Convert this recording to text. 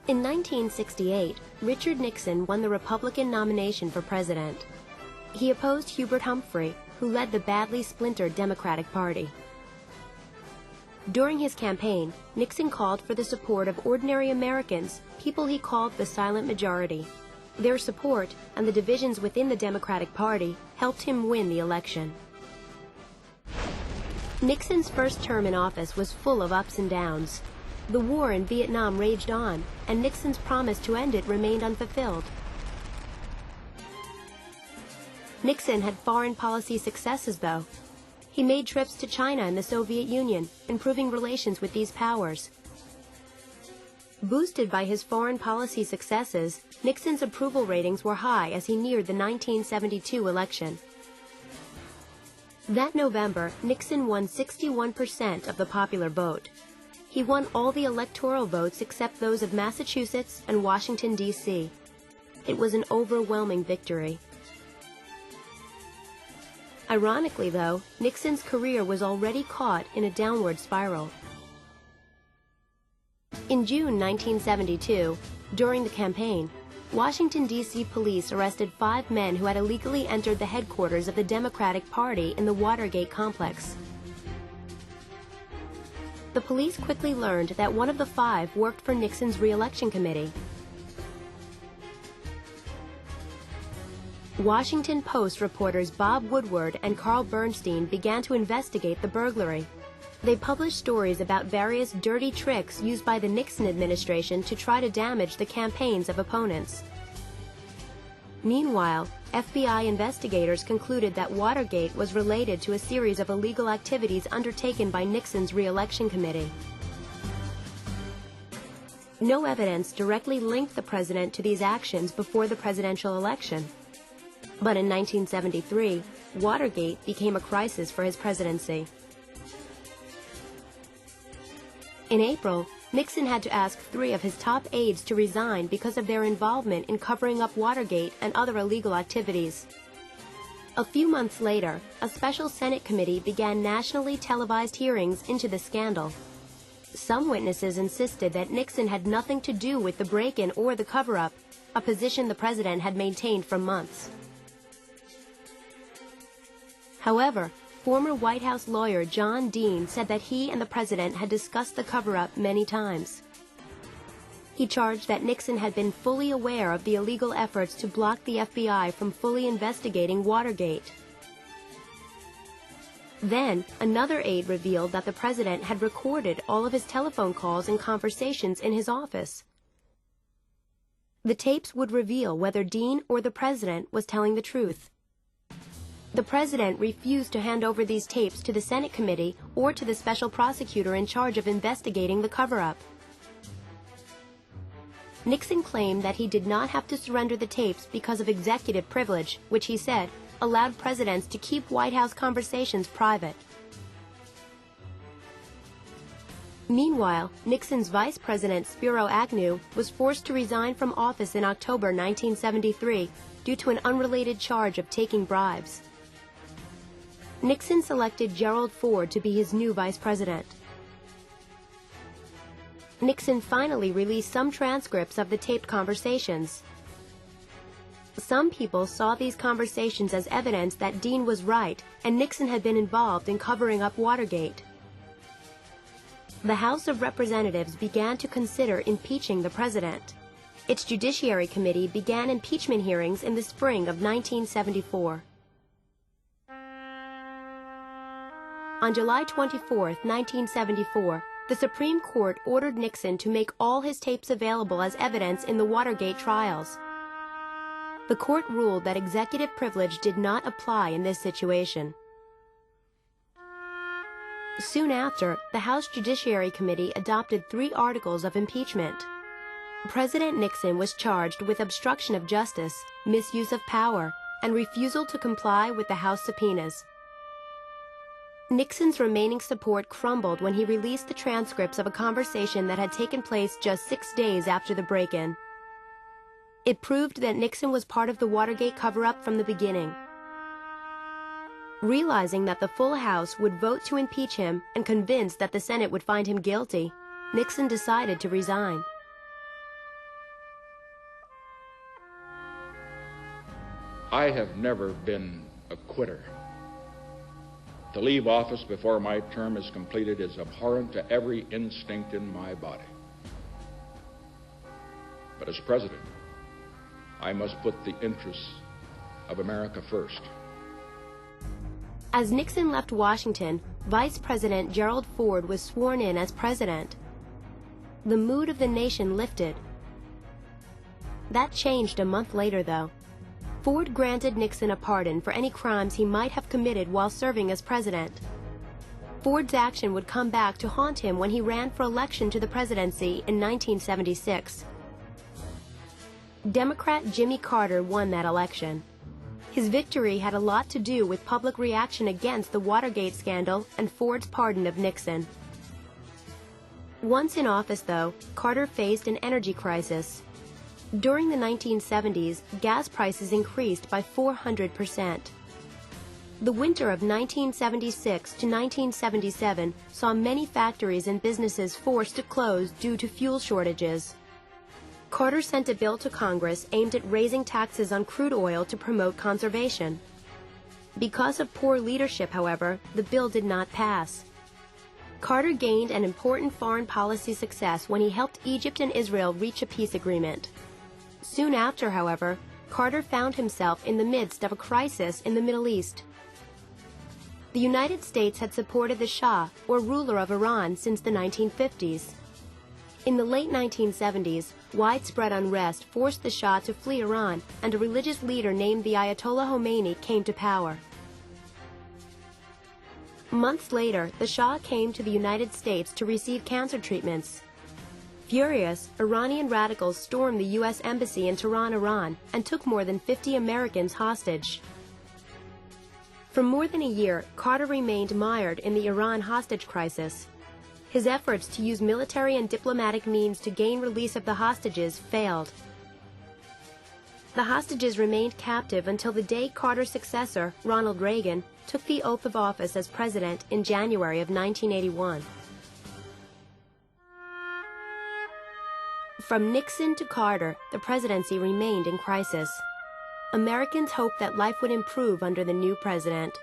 In 1968, Richard Nixon won the Republican nomination for president. He opposed Hubert Humphrey, who led the badly splintered Democratic Party. During his campaign, Nixon called for the support of ordinary Americans, people he called the silent majority. Their support and the divisions within the Democratic Party helped him win the election. Nixon's first term in office was full of ups and downs. The war in Vietnam raged on, and Nixon's promise to end it remained unfulfilled. Nixon had foreign policy successes, though. He made trips to China and the Soviet Union, improving relations with these powers. Boosted by his foreign policy successes, Nixon's approval ratings were high as he neared the 1972 election. That November, Nixon won 61% of the popular vote. He won all the electoral votes except those of Massachusetts and Washington, D.C. It was an overwhelming victory. Ironically, though, Nixon's career was already caught in a downward spiral. In June 1972, during the campaign, Washington, D.C. police arrested 5 men who had illegally entered the headquarters of the Democratic Party in the Watergate complex. The police quickly learned that one of the 5 worked for Nixon's re-election committee. Washington Post reporters Bob Woodward and Carl Bernstein began to investigate the burglary. They published stories about various dirty tricks used by the Nixon administration to try to damage the campaigns of opponents. Meanwhile, FBI investigators concluded that Watergate was related to a series of illegal activities undertaken by Nixon's re-election committee. No evidence directly linked the president to these actions before the presidential election. But in 1973, Watergate became a crisis for his presidency. In April, Nixon had to ask 3 of his top aides to resign because of their involvement in covering up Watergate and other illegal activities. A few months later, a special Senate committee began nationally televised hearings into the scandal. Some witnesses insisted that Nixon had nothing to do with the break-in or the cover-up, a position the president had maintained for months. However, former White House lawyer John Dean said that he and the president had discussed the cover-up many times. He charged that Nixon had been fully aware of the illegal efforts to block the FBI from fully investigating Watergate. Then, another aide revealed that the president had recorded all of his telephone calls and conversations in his office. The tapes would reveal whether Dean or the president was telling the truth. The president refused to hand over these tapes to the Senate committee or to the special prosecutor in charge of investigating the cover-up. Nixon claimed that he did not have to surrender the tapes because of executive privilege, which he said allowed presidents to keep White House conversations private. Meanwhile, Nixon's vice president, Spiro Agnew, was forced to resign from office in October 1973 due to an unrelated charge of taking bribes. Nixon selected Gerald Ford to be his new vice president. Nixon finally released some transcripts of the taped conversations. Some people saw these conversations as evidence that Dean was right and Nixon had been involved in covering up Watergate. The House of Representatives began to consider impeaching the president. Its Judiciary Committee began impeachment hearings in the spring of 1974. On July 24, 1974, the Supreme Court ordered Nixon to make all his tapes available as evidence in the Watergate trials. The court ruled that executive privilege did not apply in this situation. Soon after, the House Judiciary Committee adopted 3 articles of impeachment. President Nixon was charged with obstruction of justice, misuse of power, and refusal to comply with the House subpoenas. Nixon's remaining support crumbled when he released the transcripts of a conversation that had taken place just 6 days after the break-in. It proved that Nixon was part of the Watergate cover-up from the beginning. Realizing that the full House would vote to impeach him and convinced that the Senate would find him guilty, Nixon decided to resign. I have never been a quitter. To leave office before my term is completed is abhorrent to every instinct in my body. But as president, I must put the interests of America first. As Nixon left Washington, Vice President Gerald Ford was sworn in as president. The mood of the nation lifted. That changed a month later, though. Ford granted Nixon a pardon for any crimes he might have committed while serving as president. Ford's action would come back to haunt him when he ran for election to the presidency in 1976. Democrat Jimmy Carter won that election. His victory had a lot to do with public reaction against the Watergate scandal and Ford's pardon of Nixon. Once in office, though, Carter faced an energy crisis. During the 1970s, gas prices increased by 400%. The winter of 1976 to 1977 saw many factories and businesses forced to close due to fuel shortages. Carter sent a bill to Congress aimed at raising taxes on crude oil to promote conservation. Because of poor leadership, however, the bill did not pass. Carter gained an important foreign policy success when he helped Egypt and Israel reach a peace agreement. Soon after, however, Carter found himself in the midst of a crisis in the Middle East. The United States had supported the Shah, or ruler of Iran, since the 1950s. In the late 1970s, widespread unrest forced the Shah to flee Iran, and a religious leader named the Ayatollah Khomeini came to power. Months later, the Shah came to the United States to receive cancer treatments. Furious, Iranian radicals stormed the U.S. Embassy in Tehran, Iran, and took more than 50 Americans hostage. For more than a year, Carter remained mired in the Iran hostage crisis. His efforts to use military and diplomatic means to gain release of the hostages failed. The hostages remained captive until the day Carter's successor, Ronald Reagan, took the oath of office as president in January of 1981. From Nixon to Carter, the presidency remained in crisis. Americans hoped that life would improve under the new president.